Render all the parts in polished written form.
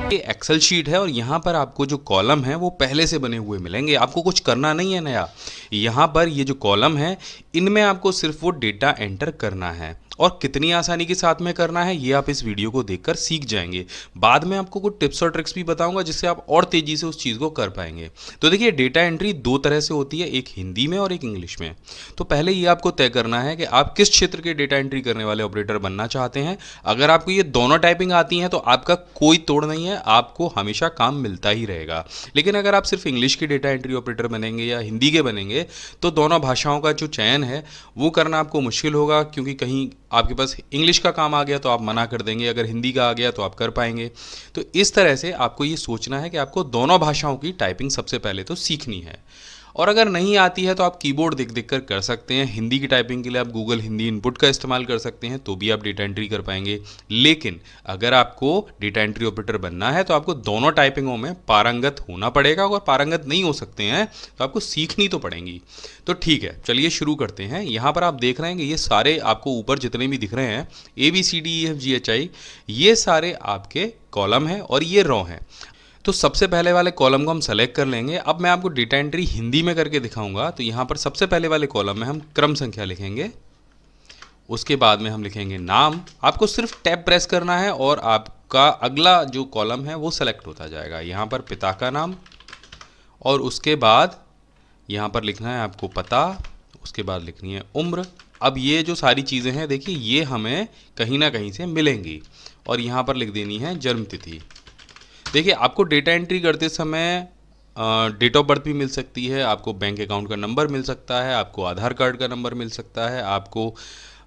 ये Excel sheet है और यहाँ पर आपको जो कॉलम है वो पहले से बने हुए मिलेंगे, आपको कुछ करना नहीं है नया। यहाँ पर ये जो कॉलम है इनमें आपको सिर्फ वो डेटा एंटर करना है, और कितनी आसानी के साथ में करना है ये आप इस वीडियो को देखकर सीख जाएंगे। बाद में आपको कुछ टिप्स और ट्रिक्स भी बताऊंगा जिससे आप और तेज़ी से उस चीज़ को कर पाएंगे। तो देखिए, डेटा एंट्री दो तरह से होती है, एक हिंदी में और एक इंग्लिश में। तो पहले ये आपको तय करना है कि आप किस क्षेत्र के डेटा एंट्री करने वाले ऑपरेटर बनना चाहते हैं। अगर आपको ये दोनों टाइपिंग आती हैं तो आपका कोई तोड़ नहीं है, आपको हमेशा काम मिलता ही रहेगा। लेकिन अगर आप सिर्फ इंग्लिश के डेटा एंट्री ऑपरेटर बनेंगे या हिंदी के बनेंगे तो दोनों भाषाओं का जो चयन है वो करना आपको मुश्किल होगा, क्योंकि कहीं आपके पास इंग्लिश का काम आ गया तो आप मना कर देंगे, अगर हिंदी का आ गया तो आप कर पाएंगे। तो इस तरह से आपको ये सोचना है कि आपको दोनों भाषाओं की टाइपिंग सबसे पहले तो सीखनी है। और अगर नहीं आती है तो आप कीबोर्ड देख देख कर कर सकते हैं। हिंदी की टाइपिंग के लिए आप गूगल हिंदी इनपुट का इस्तेमाल कर सकते हैं, तो भी आप डेटा एंट्री कर पाएंगे। लेकिन अगर आपको डेटा एंट्री ऑपरेटर बनना है तो आपको दोनों टाइपिंगों में पारंगत होना पड़ेगा। अगर पारंगत नहीं हो सकते हैं तो आपको सीखनी तो पड़ेंगी। तो ठीक है, चलिए शुरू करते हैं। यहाँ पर आप देख रहे हैं कि ये सारे आपको ऊपर जितने भी दिख रहे हैं ABCDEFGHI, ये सारे आपके कॉलम हैं और ये रो हैं। तो सबसे पहले वाले कॉलम को हम सेलेक्ट कर लेंगे। अब मैं आपको डेटा एंट्री हिंदी में करके दिखाऊंगा। तो यहाँ पर सबसे पहले वाले कॉलम में हम क्रम संख्या लिखेंगे, उसके बाद में हम लिखेंगे नाम। आपको सिर्फ टैब प्रेस करना है और आपका अगला जो कॉलम है वो सेलेक्ट होता जाएगा। यहाँ पर पिता का नाम, और उसके बाद यहाँ पर लिखना है आपको पता, उसके बाद लिखनी है उम्र। अब ये जो सारी चीज़ें हैं देखिए, ये हमें कहीं ना कहीं से मिलेंगी, और यहाँ पर लिख देनी है जन्म तिथि। देखिए, आपको डेटा एंट्री करते समय डेट ऑफ बर्थ भी मिल सकती है, आपको बैंक अकाउंट का नंबर मिल सकता है, आपको आधार कार्ड का नंबर मिल सकता है, आपको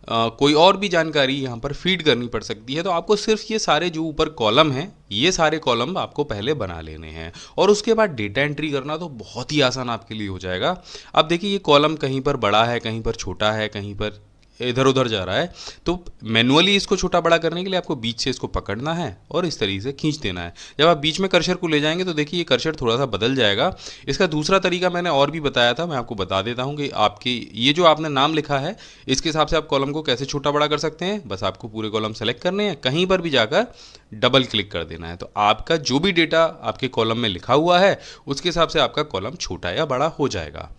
कोई और भी जानकारी यहाँ पर फीड करनी पड़ सकती है। तो आपको सिर्फ ये सारे जो ऊपर कॉलम हैं ये सारे कॉलम आपको पहले बना लेने हैं, और उसके बाद डेटा एंट्री करना तो बहुत ही आसान आपके लिए हो जाएगा। अब देखिए, ये कॉलम कहीं पर बड़ा है, कहीं पर छोटा है, कहीं पर इधर उधर जा रहा है। तो मैनुअली इसको छोटा बड़ा करने के लिए आपको बीच से इसको पकड़ना है और इस तरीके से खींच देना है। जब आप बीच में कर्सर को ले जाएंगे तो देखिए ये कर्सर थोड़ा सा बदल जाएगा। इसका दूसरा तरीका मैंने और भी बताया था, मैं आपको बता देता हूँ कि आपकी ये जो आपने नाम लिखा है इसके हिसाब से आप कॉलम को कैसे छोटा बड़ा कर सकते हैं। बस आपको पूरे कॉलम सेलेक्ट करने हैं, कहीं पर भी जाकर डबल क्लिक कर देना है, तो आपका जो भी डेटा आपके कॉलम में लिखा हुआ है उसके हिसाब से आपका कॉलम छोटा या बड़ा हो जाएगा।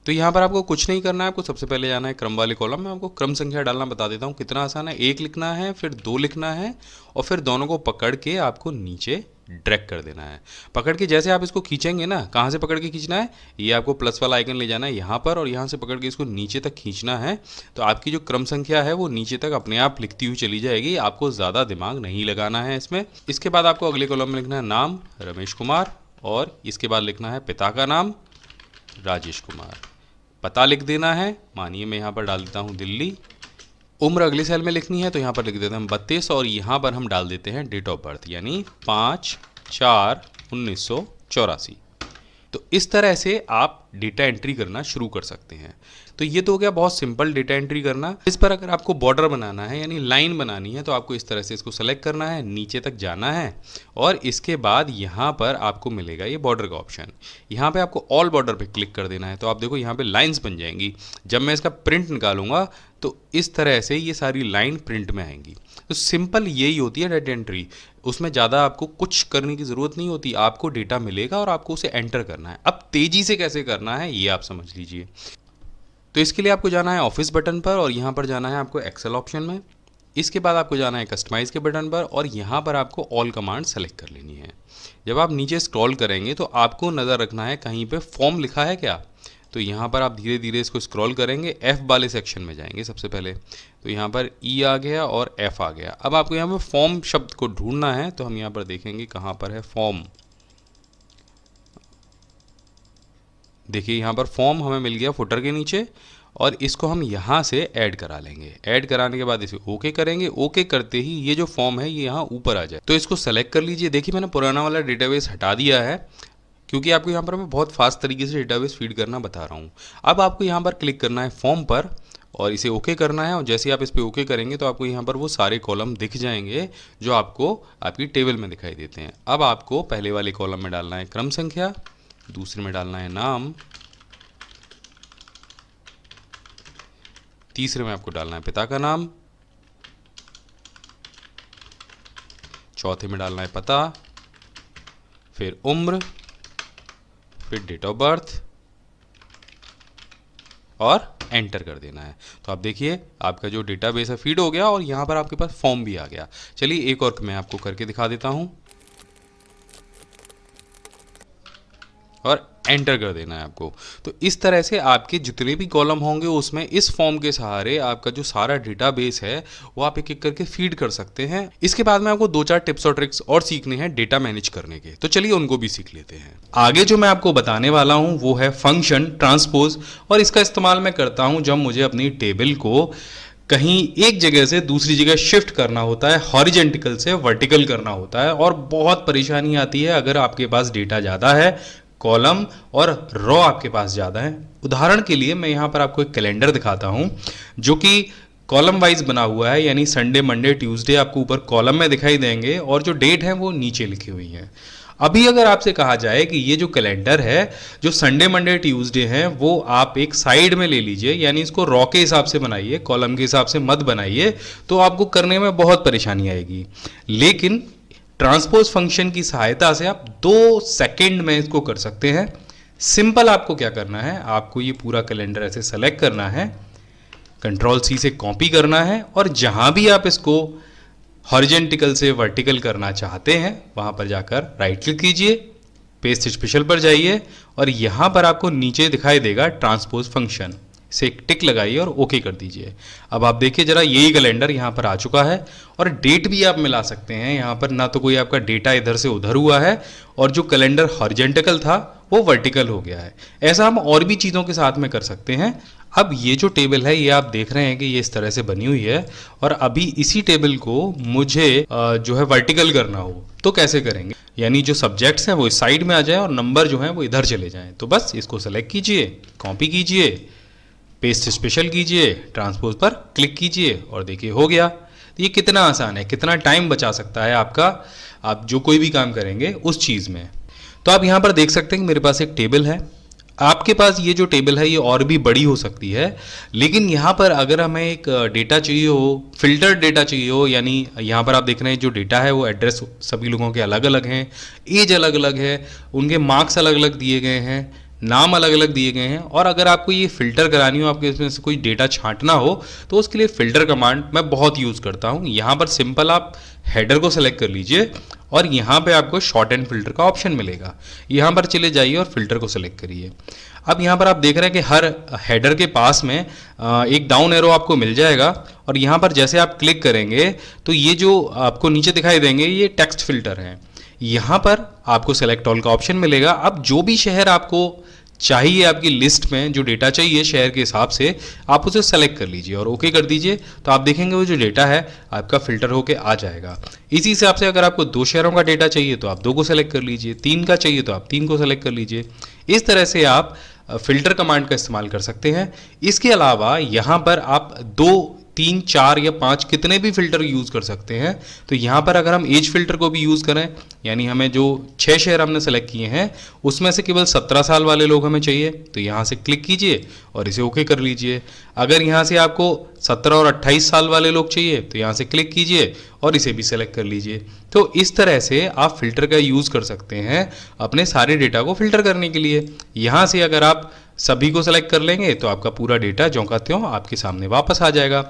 तो यहाँ पर आपको कुछ नहीं करना है, आपको सबसे पहले जाना है क्रम वाले कॉलम में। आपको क्रम संख्या डालना बता देता हूँ कितना आसान है। 1 लिखना है, फिर 2 लिखना है, और फिर दोनों को पकड़ के आपको नीचे ड्रैग कर देना है। पकड़ के जैसे आप इसको खींचेंगे ना, कहाँ से पकड़ के खींचना है, ये आपको प्लस वाला आइकन ले जाना है यहाँ पर, और यहाँ से पकड़ के इसको नीचे तक खींचना है। तो आपकी जो क्रम संख्या है वो नीचे तक अपने आप लिखती हुई चली जाएगी, आपको ज़्यादा दिमाग नहीं लगाना है इसमें। इसके बाद आपको अगले कॉलम में लिखना है नाम रमेश कुमार, और इसके बाद लिखना है पिता का नाम राजेश कुमार। पता लिख देना है, मानिए मैं यहाँ पर डाल देता हूँ दिल्ली। उम्र अगली सेल में लिखनी है, तो यहाँ पर लिख देते हैं हम 32, और यहाँ पर हम डाल देते हैं डेट ऑफ बर्थ, यानी 5/4/1984। तो इस तरह से आप डेटा एंट्री करना शुरू कर सकते हैं। तो ये तो हो गया बहुत सिंपल डेटा एंट्री करना। इस पर अगर आपको बॉर्डर बनाना है यानी लाइन बनानी है तो आपको इस तरह से इसको सेलेक्ट करना है, नीचे तक जाना है, और इसके बाद यहाँ पर आपको मिलेगा ये बॉर्डर का ऑप्शन। यहाँ पे आपको ऑल बॉर्डर पे क्लिक कर देना है, तो आप देखो यहाँ पे लाइंस बन जाएंगी। जब मैं इसका प्रिंट निकालूंगा तो इस तरह से ये सारी लाइन प्रिंट में आएंगी। तो सिंपल यही होती है डेटा एंट्री, उसमें ज़्यादा आपको कुछ करने की ज़रूरत नहीं होती। आपको डेटा मिलेगा और आपको उसे एंटर करना है। अब तेज़ी से कैसे करना है ये आप समझ लीजिए। तो इसके लिए आपको जाना है ऑफिस बटन पर, और यहाँ पर जाना है आपको एक्सेल ऑप्शन में। इसके बाद आपको जाना है कस्टमाइज़ के बटन पर, और यहाँ पर आपको ऑल कमांड सेलेक्ट कर लेनी है। जब आप नीचे स्क्रॉल करेंगे तो आपको नज़र रखना है कहीं पे फॉर्म लिखा है क्या। तो यहाँ पर आप धीरे धीरे इसको स्क्रॉल करेंगे, F वाले सेक्शन में जाएंगे सबसे पहले। तो यहाँ पर E आ गया और F आ गया। अब आपको यहाँ पर फॉर्म शब्द को ढूंढना है, तो हम यहाँ पर देखेंगे कहाँ पर है फॉर्म। देखिए यहाँ पर फॉर्म हमें मिल गया फुटर के नीचे, और इसको हम यहाँ से ऐड करा लेंगे। ऐड कराने के बाद इसे ओके करेंगे। ओके करते ही ये जो फॉर्म है ये यहाँ ऊपर आ जाए, तो इसको सेलेक्ट कर लीजिए। देखिए मैंने पुराना वाला डेटाबेस हटा दिया है, क्योंकि आपको यहाँ पर मैं बहुत फास्ट तरीके से डेटाबेस फीड करना बता रहा हूँ। अब आपको यहाँ पर क्लिक करना है फॉर्म पर, और इसे ओके करना है। और जैसे ही आप इस पर ओके करेंगे तो आपको यहाँ पर वो सारे कॉलम दिख जाएंगे जो आपको आपकी टेबल में दिखाई देते हैं। अब आपको पहले वाले कॉलम में डालना है क्रम संख्या, दूसरे में डालना है नाम, तीसरे में आपको डालना है पिता का नाम, चौथे में डालना है पता, फिर उम्र, फिर डेट ऑफ बर्थ और एंटर कर देना है। तो आप देखिए आपका जो डेटाबेस है फीड हो गया और यहाँ पर आपके पास फॉर्म भी आ गया। चलिए एक और मैं आपको करके दिखा देता हूँ और एंटर कर देना है आपको। तो इस तरह से आपके जितने भी कॉलम होंगे उसमें इस फॉर्म के सहारे आपका जो सारा डेटाबेस है वो आप एक एक करके फीड कर सकते हैं। इसके बाद में आपको 2-4 टिप्स और ट्रिक्स और सीखने हैं डेटा मैनेज करने के, तो चलिए उनको भी सीख लेते हैं। आगे जो मैं आपको बताने वाला हूं वो है फंक्शन ट्रांसपोज, और इसका इस्तेमाल मैं करता हूं जब मुझे अपनी टेबल को कहीं एक जगह से दूसरी जगह शिफ्ट करना होता है, हॉरिजेंटल से वर्टिकल करना होता है, और बहुत परेशानी आती है अगर आपके पास डेटा ज़्यादा है, कॉलम और रो आपके पास ज़्यादा है। उदाहरण के लिए मैं यहाँ पर आपको एक कैलेंडर दिखाता हूँ जो कि कॉलम वाइज बना हुआ है, यानी संडे, मंडे, ट्यूसडे आपको ऊपर कॉलम में दिखाई देंगे और जो डेट है वो नीचे लिखी हुई है। अभी अगर आपसे कहा जाए कि ये जो कैलेंडर है, जो संडे, मंडे, ट्यूसडे है, वो आप एक साइड में ले लीजिए, यानी इसको रो के हिसाब से बनाइए, कॉलम के हिसाब से मत बनाइए, तो आपको करने में बहुत परेशानी आएगी। लेकिन ट्रांसपोज फंक्शन की सहायता से आप 2 सेकंड में इसको कर सकते हैं। सिंपल आपको क्या करना है, आपको ये पूरा कैलेंडर ऐसे सेलेक्ट करना है, कंट्रोल सी से कॉपी करना है, और जहां भी आप इसको हॉरिजेंटल से वर्टिकल करना चाहते हैं वहां पर जाकर राइट क्लिक कीजिए, पेस्ट स्पेशल पर जाइए और यहां पर आपको नीचे दिखाई देगा ट्रांसपोज फंक्शन, से एक टिक लगाइए और ओके कर दीजिए। अब आप देखिए जरा, यही कैलेंडर यहाँ पर आ चुका है और डेट भी आप मिला सकते हैं। यहाँ पर ना तो कोई आपका डेटा इधर से उधर हुआ है और जो कैलेंडर हॉरिजेंटल था वो वर्टिकल हो गया है। ऐसा हम और भी चीज़ों के साथ में कर सकते हैं। अब ये जो टेबल है ये आप देख रहे हैं कि ये इस तरह से बनी हुई है, और अभी इसी टेबल को मुझे जो है वर्टिकल करना हो तो कैसे करेंगे, यानी जो सब्जेक्ट्स हैं वो इस साइड में आ जाए और नंबर जो है वो इधर चले जाएं। तो बस इसको सेलेक्ट कीजिए, कॉपी कीजिए, पेस्ट स्पेशल कीजिए, ट्रांसपोज पर क्लिक कीजिए और देखिए हो गया। तो ये कितना आसान है, कितना टाइम बचा सकता है आपका, आप जो कोई भी काम करेंगे उस चीज़ में। तो आप यहाँ पर देख सकते हैं कि मेरे पास एक टेबल है। आपके पास ये जो टेबल है ये और भी बड़ी हो सकती है, लेकिन यहाँ पर अगर हमें एक डेटा चाहिए हो, फिल्टर्ड डेटा चाहिए हो, यानी यहाँ पर आप देख रहे हैं जो डेटा है वो एड्रेस सभी लोगों के अलग अलग हैं, एज अलग अलग है, उनके मार्क्स अलग अलग दिए गए हैं, नाम अलग अलग दिए गए हैं, और अगर आपको ये फिल्टर करानी हो, आपके इसमें से कोई डेटा छांटना हो, तो उसके लिए फिल्टर कमांड मैं बहुत यूज़ करता हूँ। यहाँ पर सिंपल आप हेडर को सेलेक्ट कर लीजिए और यहाँ पे आपको शॉर्ट एंड फिल्टर का ऑप्शन मिलेगा, यहाँ पर चले जाइए और फिल्टर को सेलेक्ट करिए। अब यहाँ पर आप देख रहे हैं कि हर हेडर के पास में एक डाउन एरो आपको मिल जाएगा, और यहाँ पर जैसे आप क्लिक करेंगे तो ये जो आपको नीचे दिखाई देंगे ये टेक्स्ट फिल्टर हैं। यहाँ पर आपको सेलेक्ट ऑल का ऑप्शन मिलेगा। अब जो भी शहर आपको चाहिए आपकी लिस्ट में, जो डेटा चाहिए शहर के हिसाब से, आप उसे सेलेक्ट कर लीजिए और ओके कर दीजिए। तो आप देखेंगे वो जो डेटा है आपका फिल्टर होके आ जाएगा। इसी हिसाब से अगर आपको 2 शहरों का डेटा चाहिए तो आप 2 को सेलेक्ट कर लीजिए, 3 का चाहिए तो आप 3 को सेलेक्ट कर लीजिए। इस तरह से आप फिल्टर कमांड का इस्तेमाल कर सकते हैं। इसके अलावा यहाँ पर आप 2, 3, 4 या 5 कितने भी फिल्टर यूज़ कर सकते हैं। तो यहाँ पर अगर हम एज फिल्टर को भी यूज़ करें, यानी हमें जो 6 शहर हमने सेलेक्ट किए हैं उसमें से केवल 17 साल वाले लोग हमें चाहिए, तो यहाँ से क्लिक कीजिए और इसे ओके कर लीजिए। अगर यहाँ से आपको 17 और 28 साल वाले लोग चाहिए तो यहाँ से क्लिक कीजिए और इसे भी सेलेक्ट कर लीजिए। तो इस तरह से आप फिल्टर का यूज़ कर सकते हैं अपने सारे डेटा को फिल्टर करने के लिए। यहाँ से अगर आप सभी को सेलेक्ट कर लेंगे तो आपका पूरा डेटा ज्यों का त्यों आपके सामने वापस आ जाएगा।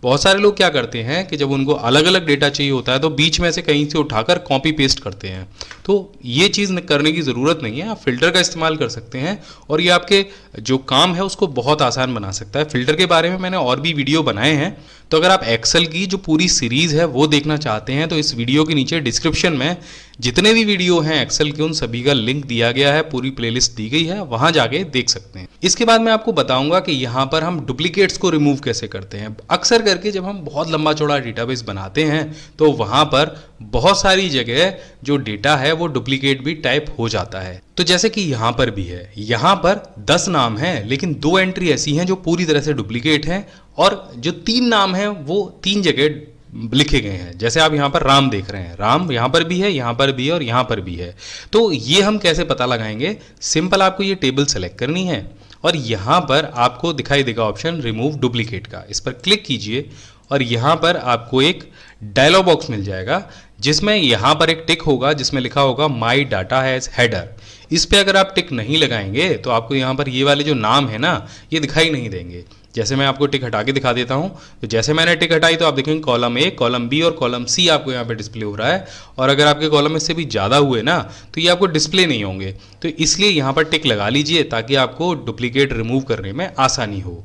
बहुत सारे लोग क्या करते हैं कि जब उनको अलग अलग डेटा चाहिए होता है तो बीच में से कहीं से उठाकर कॉपी पेस्ट करते हैं, तो ये चीज़ करने की ज़रूरत नहीं है। आप फिल्टर का इस्तेमाल कर सकते हैं और ये आपके जो काम है उसको बहुत आसान बना सकता है। फिल्टर के बारे में मैंने और भी वीडियो बनाए हैं, तो अगर आप एक्सेल की जो पूरी सीरीज़ है वो देखना चाहते हैं तो इस वीडियो के नीचे डिस्क्रिप्शन में जितने भी वीडियो हैं एक्सेल के उन सभी का लिंक दिया गया है, पूरी प्लेलिस्ट दी गई है, वहां जाके देख सकते हैं। इसके बाद मैं आपको बताऊंगा कि यहाँ पर हम डुप्लीकेट्स को रिमूव कैसे करते हैं। अक्सर करके जब हम बहुत लंबा चौड़ा डेटाबेस बनाते हैं तो वहां पर बहुत सारी जगह जो डेटा है वो डुप्लीकेट भी टाइप हो जाता है। तो जैसे कि यहाँ पर भी है, यहाँ पर 10 नाम हैं लेकिन 2 एंट्री ऐसी हैं जो पूरी तरह से डुप्लीकेट हैं, और जो 3 नाम हैं वो 3 जगह लिखे गए हैं। जैसे आप यहाँ पर राम देख रहे हैं, राम यहाँ पर भी है, यहाँ पर भी है और यहाँ पर भी है। तो ये हम कैसे पता लगाएंगे? सिंपल आपको ये टेबल सेलेक्ट करनी है और यहाँ पर आपको दिखाई देगा ऑप्शन रिमूव डुप्लीकेट का, इस पर क्लिक कीजिए और यहाँ पर आपको एक डायलॉग बॉक्स मिल जाएगा जिसमें यहाँ पर एक टिक होगा जिसमें लिखा होगा माई डाटा हैज़ हेडर। इस पे अगर आप टिक नहीं लगाएंगे तो आपको यहाँ पर ये वाले जो नाम है ना ये दिखाई नहीं देंगे। जैसे मैं आपको टिक हटा के दिखा देता हूँ, तो जैसे मैंने टिक हटाई तो आप देखेंगे कॉलम ए, कॉलम बी और कॉलम सी आपको यहाँ पे डिस्प्ले हो रहा है। और अगर आपके कॉलम इससे भी ज़्यादा हुए ना तो ये आपको डिस्प्ले नहीं होंगे। तो इसलिए यहाँ पर टिक लगा लीजिए ताकि आपको डुप्लीकेट रिमूव करने में आसानी हो।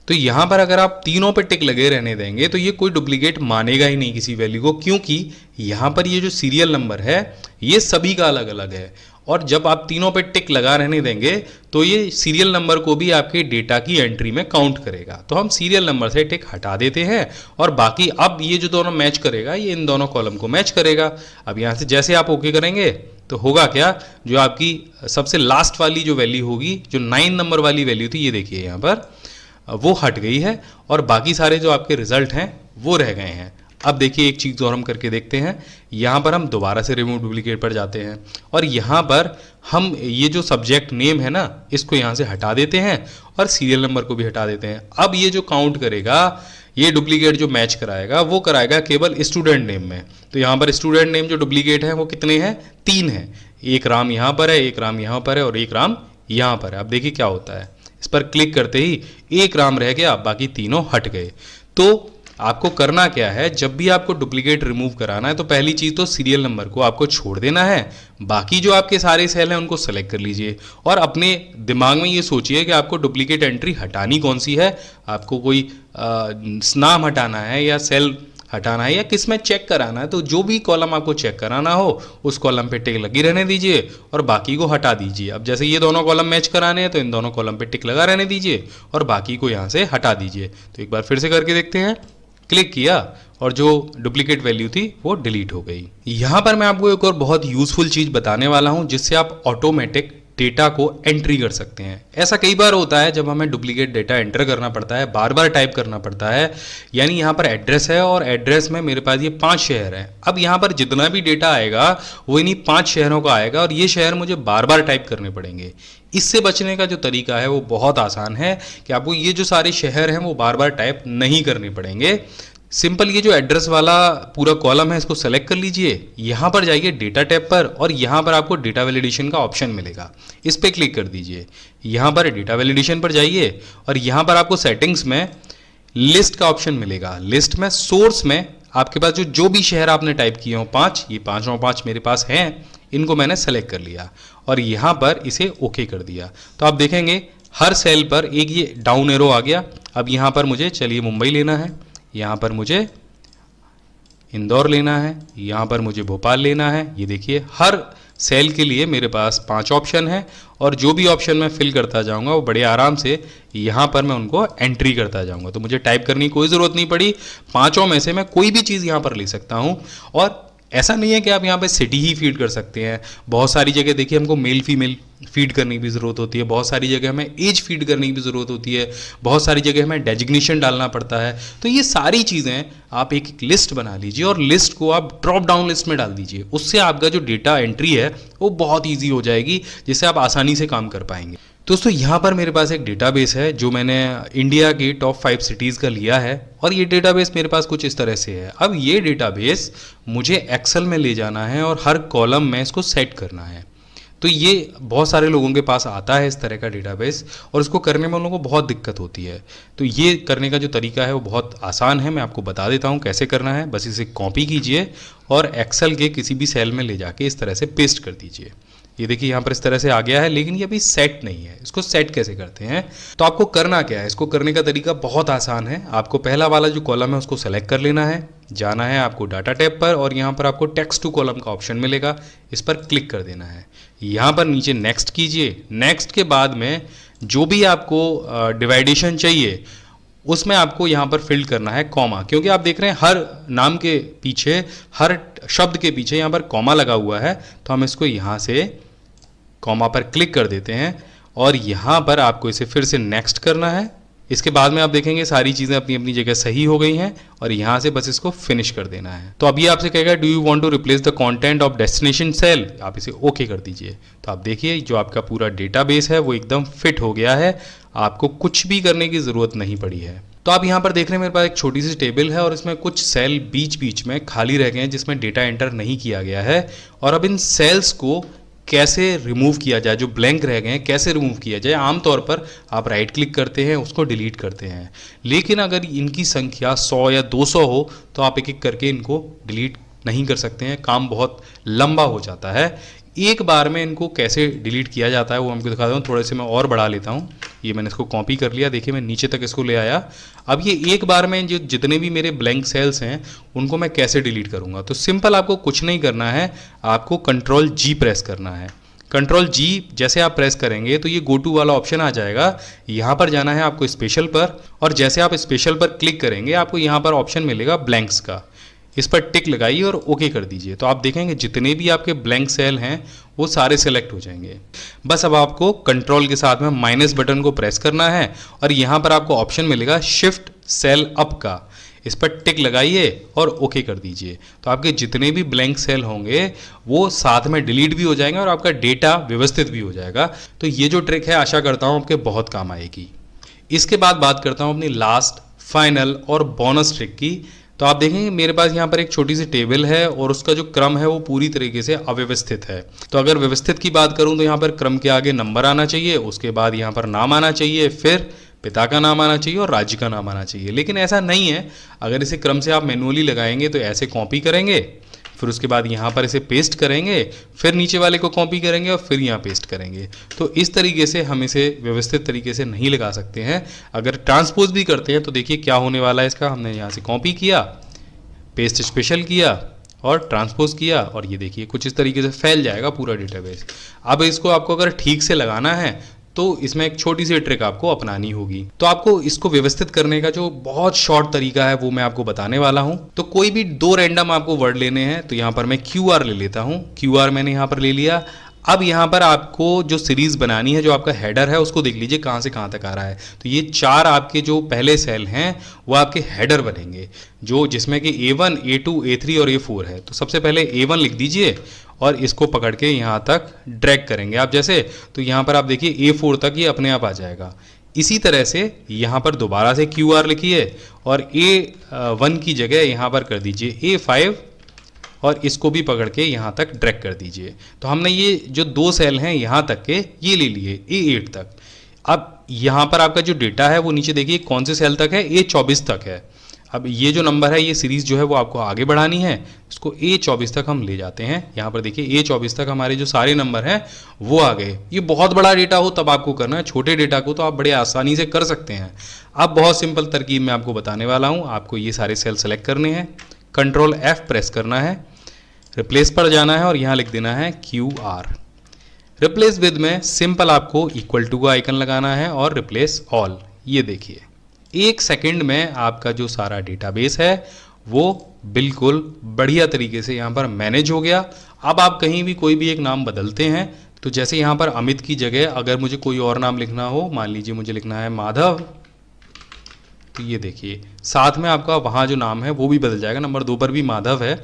तो यहाँ पर अगर आप तीनों पे टिक लगे रहने देंगे तो ये कोई डुप्लीकेट मानेगा ही नहीं किसी वैल्यू को, क्योंकि यहाँ पर ये जो सीरियल नंबर है ये सभी का अलग अलग है। और जब आप तीनों पे टिक लगा रहने देंगे तो ये सीरियल नंबर को भी आपके डेटा की एंट्री में काउंट करेगा। तो हम सीरियल नंबर से टिक हटा देते हैं और बाकी अब ये जो दोनों मैच करेगा ये इन दोनों कॉलम को मैच करेगा। अब यहाँ से जैसे आप ओके करेंगे तो होगा क्या, जो आपकी सबसे लास्ट वाली जो वैल्यू होगी, जो 9 नंबर वाली वैल्यू थी, ये देखिए यहाँ पर वो हट गई है और बाकी सारे जो आपके रिजल्ट हैं वो रह गए हैं। अब देखिए एक चीज़ और हम करके देखते हैं। यहाँ पर हम दोबारा से रिमूव डुप्लीकेट पर जाते हैं और यहाँ पर हम ये जो सब्जेक्ट नेम है ना इसको यहाँ से हटा देते हैं और सीरियल नंबर को भी हटा देते हैं। अब ये जो काउंट करेगा, ये डुप्लीकेट जो मैच कराएगा वो कराएगा केवल स्टूडेंट नेम में। तो यहाँ पर स्टूडेंट नेम जो डुप्लीकेट है वो कितने हैं, 3 हैं। एक राम यहाँ पर है, एक राम यहाँ पर है और एक राम यहाँ पर है। अब देखिए क्या होता है, इस पर क्लिक करते ही एक राम रह गया, बाकी तीनों हट गए। तो आपको करना क्या है, जब भी आपको डुप्लीकेट रिमूव कराना है तो पहली चीज़ तो सीरियल नंबर को आपको छोड़ देना है, बाकी जो आपके सारे सेल हैं उनको सेलेक्ट कर लीजिए और अपने दिमाग में ये सोचिए कि आपको डुप्लीकेट एंट्री हटानी कौन सी है। आपको कोई नाम हटाना है या सेल हटाना है या किस में चेक कराना है। तो जो भी कॉलम आपको चेक कराना हो उस कॉलम पे टिक लगी रहने दीजिए और बाकी को हटा दीजिए। अब जैसे ये दोनों कॉलम मैच कराने हैं तो इन दोनों कॉलम पे टिक लगा रहने दीजिए और बाकी को यहाँ से हटा दीजिए। तो एक बार फिर से करके देखते हैं। क्लिक किया और जो डुप्लीकेट वैल्यू थी वो डिलीट हो गई। यहाँ पर मैं आपको एक और बहुत यूजफुल चीज़ बताने वाला हूँ जिससे आप ऑटोमेटिक डेटा को एंट्री कर सकते हैं। ऐसा कई बार होता है जब हमें डुप्लीकेट डेटा एंटर करना पड़ता है, बार बार टाइप करना पड़ता है। यानी यहाँ पर एड्रेस है और एड्रेस में मेरे पास ये 5 शहर हैं। अब यहाँ पर जितना भी डेटा आएगा वो इन्हीं 5 शहरों का आएगा और ये शहर मुझे बार बार टाइप करने पड़ेंगे। इससे बचने का जो तरीका है वो बहुत आसान है कि आपको ये जो सारे शहर हैं वो बार बार टाइप नहीं करने पड़ेंगे। सिंपल ये जो एड्रेस वाला पूरा कॉलम है इसको सेलेक्ट कर लीजिए, यहाँ पर जाइए डेटा टैब पर और यहाँ पर आपको डेटा वैलिडेशन का ऑप्शन मिलेगा, इस पर क्लिक कर दीजिए। यहाँ पर डेटा वैलिडेशन पर जाइए और यहाँ पर आपको सेटिंग्स में लिस्ट का ऑप्शन मिलेगा। लिस्ट में सोर्स में आपके पास जो भी शहर आपने टाइप किए हों 5, ये 5 मेरे पास हैं, इनको मैंने सेलेक्ट कर लिया और यहाँ पर इसे ओके कर दिया। तो आप देखेंगे हर सेल पर एक ये डाउन एरो आ गया। अब यहाँ पर मुझे चलिए मुंबई लेना है, यहाँ पर मुझे इंदौर लेना है, यहाँ पर मुझे भोपाल लेना है। ये देखिए हर सेल के लिए मेरे पास 5 ऑप्शन है और जो भी ऑप्शन मैं फिल करता जाऊँगा वो बड़े आराम से यहाँ पर मैं उनको एंट्री करता जाऊँगा। तो मुझे टाइप करने की कोई ज़रूरत नहीं पड़ी, 5 में से मैं कोई भी चीज़ यहाँ पर ले सकता हूँ। और ऐसा नहीं है कि आप यहाँ पे सिटी ही फीड कर सकते हैं, बहुत सारी जगह देखिए हमको मेल फीमेल फीड करने की भी ज़रूरत होती है, बहुत सारी जगह हमें एज फीड करने की भी ज़रूरत होती है, बहुत सारी जगह हमें डेजिग्नेशन डालना पड़ता है। तो ये सारी चीज़ें आप एक लिस्ट बना लीजिए और लिस्ट को आप ड्रॉप डाउन लिस्ट में डाल दीजिए। उससे आपका जो डेटा एंट्री है वो बहुत ईजी हो जाएगी, जिससे आप आसानी से काम कर पाएंगे। दोस्तों यहाँ पर मेरे पास एक डेटाबेस है जो मैंने इंडिया की टॉप 5 सिटीज़ का लिया है और ये डेटाबेस मेरे पास कुछ इस तरह से है। अब ये डेटाबेस मुझे एक्सेल में ले जाना है और हर कॉलम में इसको सेट करना है। तो ये बहुत सारे लोगों के पास आता है इस तरह का डेटाबेस और इसको करने में उन लोगों को बहुत दिक्कत होती है। तो ये करने का जो तरीका है वो बहुत आसान है, मैं आपको बता देता हूँ कैसे करना है। बस इसे कॉपी कीजिए और एक्सेल के किसी भी सेल में ले जाके इस तरह से पेस्ट कर दीजिए। ये देखिए यहाँ पर इस तरह से आ गया है, लेकिन ये अभी सेट नहीं है। इसको सेट कैसे करते हैं, तो आपको करना क्या है, इसको करने का तरीका बहुत आसान है। आपको पहला वाला जो कॉलम है उसको सेलेक्ट कर लेना है, जाना है आपको डाटा टैब पर और यहाँ पर आपको टेक्स्ट टू कॉलम का ऑप्शन मिलेगा, इस पर क्लिक कर देना है। यहाँ पर नीचे नेक्स्ट कीजिए। नेक्स्ट के बाद में जो भी आपको डिवाइडेशन चाहिए उसमें आपको यहाँ पर फिल करना है कॉमा, क्योंकि आप देख रहे हैं हर नाम के पीछे, हर शब्द के पीछे यहाँ पर कॉमा लगा हुआ है। तो हम इसको यहाँ से कॉमा पर क्लिक कर देते हैं और यहाँ पर आपको इसे फिर से नेक्स्ट करना है। इसके बाद में आप देखेंगे सारी चीज़ें अपनी अपनी जगह सही हो गई हैं और यहाँ से बस इसको फिनिश कर देना है। तो अभी आपसे कहेगा do you want to replace the content of destination cell, आप इसे ओके कर दीजिए। तो आप देखिए जो आपका पूरा डेटाबेस है वो एकदम फिट हो गया है, आपको कुछ भी करने की ज़रूरत नहीं पड़ी है। तो आप यहाँ पर देख रहे हैं मेरे पास एक छोटी सी टेबल है और इसमें कुछ सेल बीच बीच में खाली रह गए हैं जिसमें डेटा एंटर नहीं किया गया है। और अब इन सेल्स को कैसे रिमूव किया जाए, जो ब्लैंक रह गए हैं कैसे रिमूव किया जाए। आमतौर पर आप राइट क्लिक करते हैं, उसको डिलीट करते हैं, लेकिन अगर इनकी संख्या 100 या 200 हो तो आप एक एक करके इनको डिलीट नहीं कर सकते हैं, काम बहुत लंबा हो जाता है। एक बार में इनको कैसे डिलीट किया जाता है वो हमको दिखाता हूँ। थोड़े से मैं और बढ़ा लेता हूँ, ये मैंने इसको कॉपी कर लिया, देखिए मैं नीचे तक इसको ले आया। अब ये एक बार में जो जितने भी मेरे ब्लैंक सेल्स हैं उनको मैं कैसे डिलीट करूँगा। तो सिंपल आपको कुछ नहीं करना है, आपको कंट्रोल जी प्रेस करना है। कंट्रोल जी जैसे आप प्रेस करेंगे तो ये गो टू वाला ऑप्शन आ जाएगा। यहाँ पर जाना है आपको स्पेशल पर, और जैसे आप स्पेशल पर क्लिक करेंगे आपको यहाँ पर ऑप्शन मिलेगा ब्लैंक्स का, इस पर टिक लगाइए और ओके कर दीजिए। तो आप देखेंगे जितने भी आपके ब्लैंक सेल हैं वो सारे सेलेक्ट हो जाएंगे। बस अब आपको कंट्रोल के साथ में माइनस बटन को प्रेस करना है और यहाँ पर आपको ऑप्शन मिलेगा शिफ्ट सेल अप का, इस पर टिक लगाइए और ओके कर दीजिए। तो आपके जितने भी ब्लैंक सेल होंगे वो साथ में डिलीट भी हो जाएंगे और आपका डेटा व्यवस्थित भी हो जाएगा। तो ये जो ट्रिक है आशा करता हूँ आपके बहुत काम आएगी। इसके बाद बात करता हूँ अपनी लास्ट, फाइनल और बोनस ट्रिक की। तो आप देखेंगे मेरे पास यहाँ पर एक छोटी सी टेबल है और उसका जो क्रम है वो पूरी तरीके से अव्यवस्थित है। तो अगर व्यवस्थित की बात करूँ तो यहाँ पर क्रम के आगे नंबर आना चाहिए, उसके बाद यहाँ पर नाम आना चाहिए, फिर पिता का नाम आना चाहिए और राज्य का नाम आना चाहिए। लेकिन ऐसा नहीं है, अगर इसे क्रम से आप मैनुअली लगाएंगे तो ऐसे कॉपी करेंगे, फिर उसके बाद यहाँ पर इसे पेस्ट करेंगे, फिर नीचे वाले को कॉपी करेंगे और फिर यहाँ पेस्ट करेंगे। तो इस तरीके से हम इसे व्यवस्थित तरीके से नहीं लगा सकते हैं। अगर ट्रांसपोज भी करते हैं तो देखिए क्या होने वाला है इसका। हमने यहाँ से कॉपी किया, पेस्ट स्पेशल किया और ट्रांसपोज किया और ये देखिए कुछ इस तरीके से फैल जाएगा पूरा डेटाबेस। अब इसको आपको अगर ठीक से लगाना है तो इसमें एक छोटी सी ट्रिक आपको अपनानी होगी। तो आपको इसको व्यवस्थित करने का जो बहुत शॉर्ट तरीका है वो मैं आपको बताने वाला हूं। तो कोई भी 2 रैंडम आपको वर्ड लेने हैं। तो यहां पर मैं QR ले लेता हूं, QR मैंने यहां पर ले लिया। अब यहाँ पर आपको जो सीरीज बनानी है, जो आपका हेडर है उसको देख लीजिए कहाँ से कहाँ तक आ रहा है। तो ये 4 आपके जो पहले सेल हैं वो आपके हेडर बनेंगे, जो जिसमें कि A1, A2, A3 और A4 है। तो सबसे पहले A1 लिख दीजिए और इसको पकड़ के यहाँ तक ड्रैग करेंगे आप जैसे, तो यहाँ पर आप देखिए A4 तक ये अपने आप आ जाएगा। इसी तरह से यहाँ पर दोबारा से QR लिखिए और A1 की जगह यहाँ पर कर दीजिए A5 और इसको भी पकड़ के यहाँ तक ड्रैग कर दीजिए। तो हमने ये जो 2 सेल हैं यहाँ तक के ये ले लिए A8 तक। अब यहाँ पर आपका जो डेटा है वो नीचे देखिए कौन से सेल तक है, A24 तक है। अब ये जो नंबर है ये सीरीज जो है वो आपको आगे बढ़ानी है, इसको A24 तक हम ले जाते हैं। यहाँ पर देखिए A24 तक हमारे जो सारे नंबर हैं वो आ गए। ये बहुत बड़ा डेटा हो तब आपको करना है, छोटे डेटा को तो आप बड़े आसानी से कर सकते हैं। अब बहुत सिंपल तरकीब मैं आपको बताने वाला हूँ। आपको ये सारे सेल सेलेक्ट करने हैं, कंट्रोल F प्रेस करना है, रिप्लेस पर जाना है और यहाँ लिख देना है QR। रिप्लेस विद में सिंपल आपको इक्वल टू का आइकन लगाना है और रिप्लेस ऑल। ये देखिए 1 सेकंड में आपका जो सारा डेटाबेस है वो बिल्कुल बढ़िया तरीके से यहाँ पर मैनेज हो गया। अब आप कहीं भी कोई भी एक नाम बदलते हैं तो जैसे यहाँ पर अमित की जगह अगर मुझे कोई और नाम लिखना हो, मान लीजिए मुझे लिखना है माधव, तो ये देखिए साथ में आपका वहाँ जो नाम है वो भी बदल जाएगा, नंबर 2 पर भी माधव है।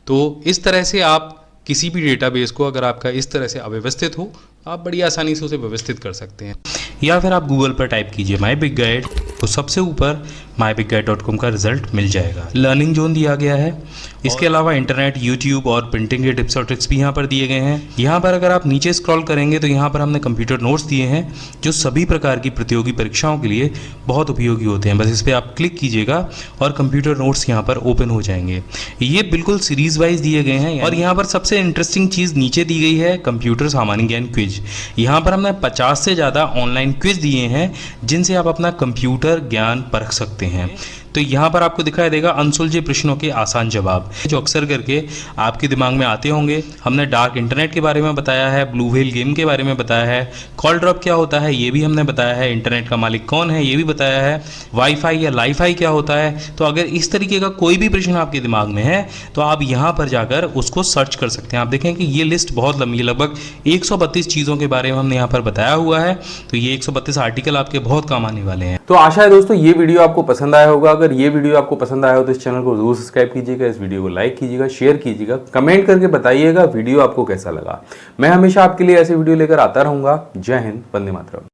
तो इस तरह से आप किसी भी डेटाबेस को अगर आपका इस तरह से अव्यवस्थित हो आप बड़ी आसानी से उसे व्यवस्थित कर सकते हैं। या फिर आप गूगल पर टाइप कीजिए माई बिग गाइड, तो सबसे ऊपर myBigGuide.com का रिजल्ट मिल जाएगा। लर्निंग जोन दिया गया है, इसके अलावा इंटरनेट, यूट्यूब और प्रिंटिंग के टिप्स और ट्रिक्स भी यहाँ पर दिए गए हैं। यहाँ पर अगर आप नीचे स्क्रॉल करेंगे तो यहाँ पर हमने कंप्यूटर नोट्स दिए हैं जो सभी प्रकार की प्रतियोगी परीक्षाओं के लिए बहुत उपयोगी होते हैं। बस इस पर आप क्लिक कीजिएगा और कंप्यूटर नोट्स यहाँ पर ओपन हो जाएंगे। ये बिल्कुल सीरीज वाइज दिए गए हैं और यहाँ पर सबसे इंटरेस्टिंग चीज़ नीचे दी गई है कंप्यूटर सामान्य ज्ञान क्विज। यहाँ पर हमने 50 से ज़्यादा ऑनलाइन क्विज दिए हैं जिनसे आप अपना कंप्यूटर ज्ञान परख सकते हैं। तो यहाँ पर आपको दिखाई देगा अनसुलझे प्रश्नों के आसान जवाब, जो अक्सर करके आपके दिमाग में आते होंगे। हमने डार्क इंटरनेट के बारे में बताया है, ब्लू व्हेल गेम के बारे में बताया है, कॉल ड्रॉप क्या होता है ये भी हमने बताया है, इंटरनेट का मालिक कौन है ये भी बताया है, वाईफाई या लाईफाई क्या होता है। तो अगर इस तरीके का कोई भी प्रश्न आपके दिमाग में है तो आप यहाँ पर जाकर उसको सर्च कर सकते हैं। आप देखें कि ये लिस्ट बहुत लंबी है, लगभग 132 चीज़ों के बारे में हमने यहाँ पर बताया हुआ है। तो ये 132 आर्टिकल आपके बहुत काम आने वाले हैं। तो आशा है दोस्तों ये वीडियो आपको पसंद आया होगा। अगर ये वीडियो आपको पसंद आया हो तो इस चैनल को जरूर सब्सक्राइब कीजिएगा, इस वीडियो को लाइक कीजिएगा, शेयर कीजिएगा, कमेंट करके बताइएगा वीडियो आपको कैसा लगा। मैं हमेशा आपके लिए ऐसे वीडियो लेकर आता रहूंगा। जय हिंद, वंदे मातरम।